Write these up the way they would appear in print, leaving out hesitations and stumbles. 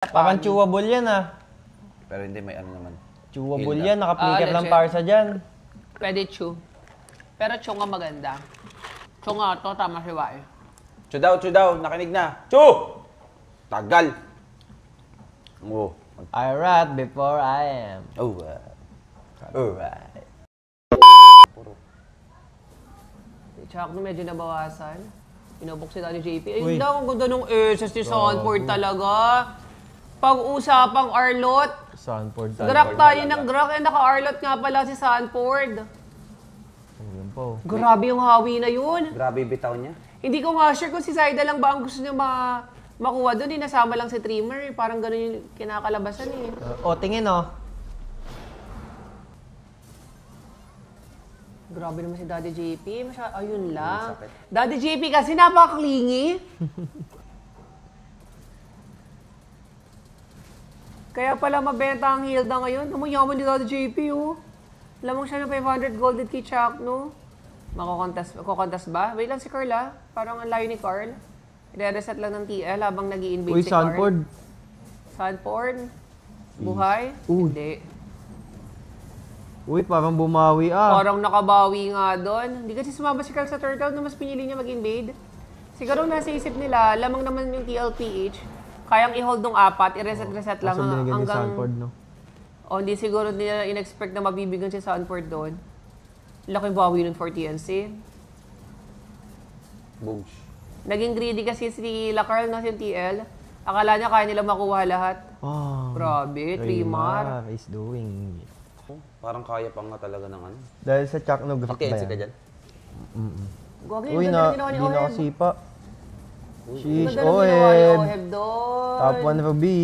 Parang chewable yan ah. Pero hindi, may ano naman. Chewable yan, naka-flicker lang para sa dyan. Pwede chew. Pero chew nga maganda. Chew nga to, tama si Wai. Chew daw, nakinig na. Chew! Tagal. Oh. I rat before I am. Alright. Tsaka kung medyo nabawasan. Pinabok si Daddy JP. Ay, Uy. hindi ang ganda nung SS ni Sanford talaga. Pag-usapang Arlot. Sanford Grak tayo ng grak. Eh, naka-Arlot nga pala si Sanford. Yun po. Grabe yung hawi na yun. Grabe bitaw niya. Hindi ko nga sure kung si Zaida lang ba ang gusto niya makuha doon. Nasama lang si Trimmer. Eh. Parang ganun yung kinakalabasan eh. Tingin oh. Grabe naman si Daddy JP. Ayun lang. Daddy JP kasi napakaklingi. Kaya pala mabenta ang Hilda ngayon. Yaman ni Daddy JP, oh. Lamang siya ng 500 gold kay Chuck, no? Makokontest ba? Wait lang si Carl, ah. Parang ang layo ni Carl. I-reset lang ng TL habang nag-i-invade Uy, si Carl. Sanford. Sanford? Buhay? Hindi. Uy, parang bumawi ah. Parang nakabawi nga doon. Hindi kasi sumama si Carl sa turtle na mas pinili niya mag-invade. Siguro nasa isip nila, lamang naman yung TLPH, kayang i-hold ng 4, i-reset-reset lang hanggang... Sanford, no? O, hindi siguro nila in-expect na mabibigyan si Sanford doon. Laking bawi nun for TNC. Boogs. Naging greedy kasi si Lacarl na si TL. Akala niya kaya nila makuha lahat. Oh, Grabe, Trimar. is doing it. Parang kaya pa nga talaga ng ano. Dahil sa Chuck no grak ba TNC ka yan? dyan? Gagi, Uy, ganda na ginawa ni hindi Oheb. nakasipa. Sheesh, Ganda na ginawa ni Oheb. Oheb doon. Top 1 Ruby.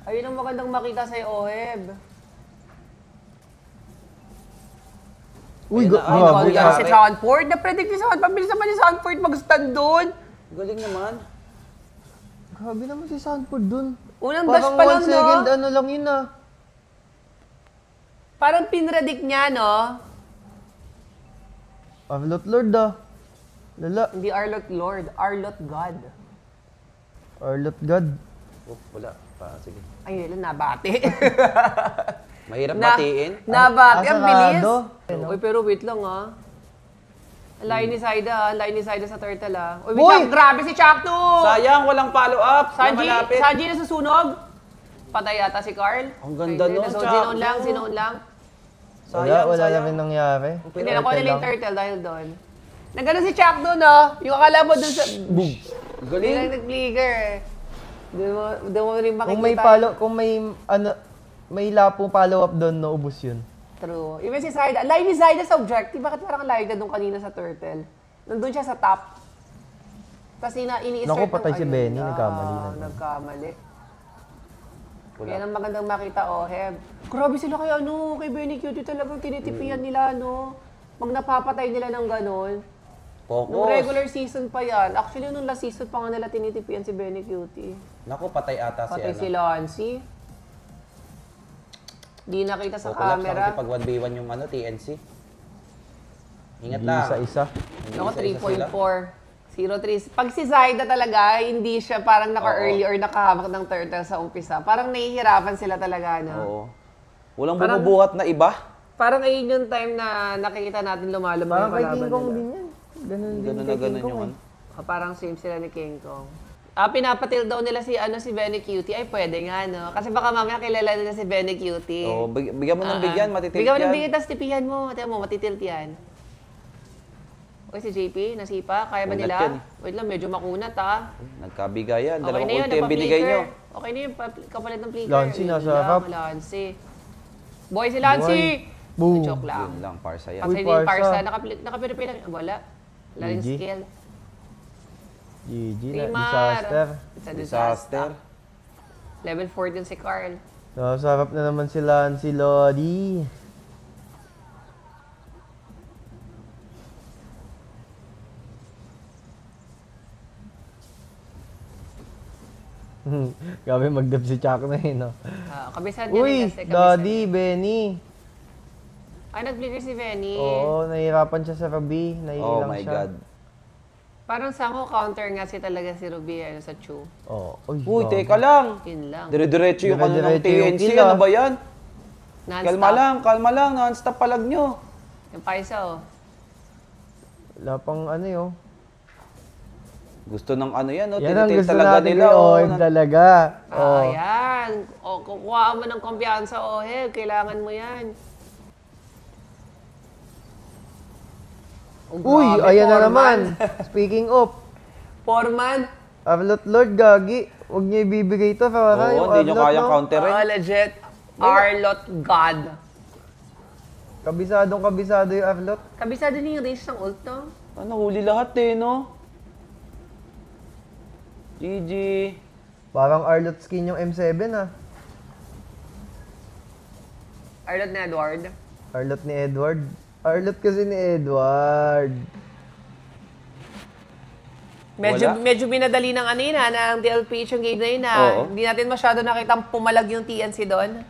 Ayun ang magandang makita sa Oheb. Uy, Ayun na, grabe. Yan si Sanford. Na-predict ni Sanford. Pabilis naman ni Sanford mag-stand doon. Galing naman. Grabe naman si Sanford dun. Unang dash Parang pa lang, 1 second, no? ano lang yun ah. Parang pinredict niya, no? Arlot Lord ah. Lala. Hindi Arlot Lord, Arlot God. Arlot God. Oh, wala. Sige. Ay, yun, nabati. Mahirap batiin. Nabati, ang bilis. Asarado. Uy, pero wait lang, ah. Ang layo ni Zaida, ah. Ang layo ni Zaida sa turtle, ah. Uy, Uy! wait lang, grabe si Chakno! Sayang, walang follow-up. Sanji na susunog. Patay yata si Carl. Ang ganda nun, Sinoon lang, sinoon lang. Wala na rin nangyari. Hindi, nakuha nila yung turtle dahil doon. Nagano si Chuck doon, no? Yung akala mo doon sa... Boom! Hindi Galing. lang nag-flicker, eh. Doon mo rin makikita. Kung may lapong follow up doon, naubos yun. True. Even si Zaida. Layo ni Zaida sa objective. Bakit parang layo na doon kanina sa turtle? Nandun siya sa top. Tapos ini-start Naku, patay si Benny. Nagkamali na. Nagkamali. Yan ang magandang makita, Oheb. Grabe sila kay kay Benny Cutie talagang tinitipian nila, no? Pag napapatay nila ng ganon. Focus. Nung regular season pa yan. Actually, nung last season pa nga nila tinitipian si Benny Cutie. Naku, patay ata si Patay si Lancy. Di nakita sa Kukulap lang camera. kasi pag 1v1 yung TNC. Ingat Hindi lang. isa-isa. Hindi Ako, isa-isa sila. 3.4. 0.3. Pag si Zaida talaga, hindi siya parang naka-early or nakahamak ng turtle sa umpisa. Parang nahihirapan sila talaga, no? Oo. Walang bumubuhat na iba. Parang ayun yung time na nakikita natin lumalabas Parang yung kay kalaban King Kong nila. din yan. Ganun din Ganun na kay King ganun Kong yung eh. Parang same sila ni King Kong. Pinapatil daw nila si Benny Cutie. Ay, pwede nga, no? Kasi baka mamaya kilala nila si Benny Cutie. Oo, bigyan mo ng bigyan, matitilt Bigyan mo ng yan. bigyan, tapos tipihan mo. Tiyan mo, matitilt yan. Uy, si JP, nasipa. Kaya ba Kunat nila? yan Wait lang, medyo makunat, ha? Nagkabigayan. Okay Dalawang na yun, ulti ang binigay nyo. Okay na yun, kapalit ng flicker. Lancy, Yun nasa lang, harap. Lancy. Boy, si Lancy! Boom. Joke lang. Yun lang, Parsa yan. Kasi Uy, hindi yung Parsa. Parsa, nakapiripil lang. Wala. Wala yung GG. skill. GG na. Trimar. Disaster. It's a Disaster. Level 14 si Carl. Nasa harap na naman sila si Lodi. Grabe magdab si Chuck na yun, no? Kabisado niya rin Uy, kasi. Daddy, Benny. Ay, nag-flicker si Benny. Oo, nahihirapan siya sa Ruby. Oh Naiilang my siya. God. Parang sa ako, counter nga si talaga si Ruby sa Chu. Oh, Uy, teka lang. Yun lang. Dire-diretso yung ano ng Dire-diretso yung TNC. kill, Ano ba yan? Non-stop. Kalma lang. Non-stop palag nyo. Yung paisa, oh. Wala pang ano yun. Gusto ng ano yan, no? Yan ang Tinitil gusto talaga natin nila. kay Oh, Oheb talaga. Oh. Ayan. O, kukuha mo ng kumpiyansa, Oheb. Kailangan mo yan. Oh, Uy, grabe, ayan na Foreman. naman. Speaking of, Foreman. Arlot Lord, gagi. Huwag niyo ibibigay ito para Oo, yung hindi nyo Arlot, kayang no? counterin. Oh, legit. Arlot God. Kabisado yung Arlot. Kabisado niya yung range ng ult, no? Ano, huli lahat eh, no? GG. Parang Arlot skin yung M7 ah. Arlot na Edward. Arlot ni Edward. Arlot kasi ni Edward. Wala. Medyo binadali ng anina ng DLPH yung game na yun na Oo. hindi natin masyado nakitang pumalag yung TNC doon.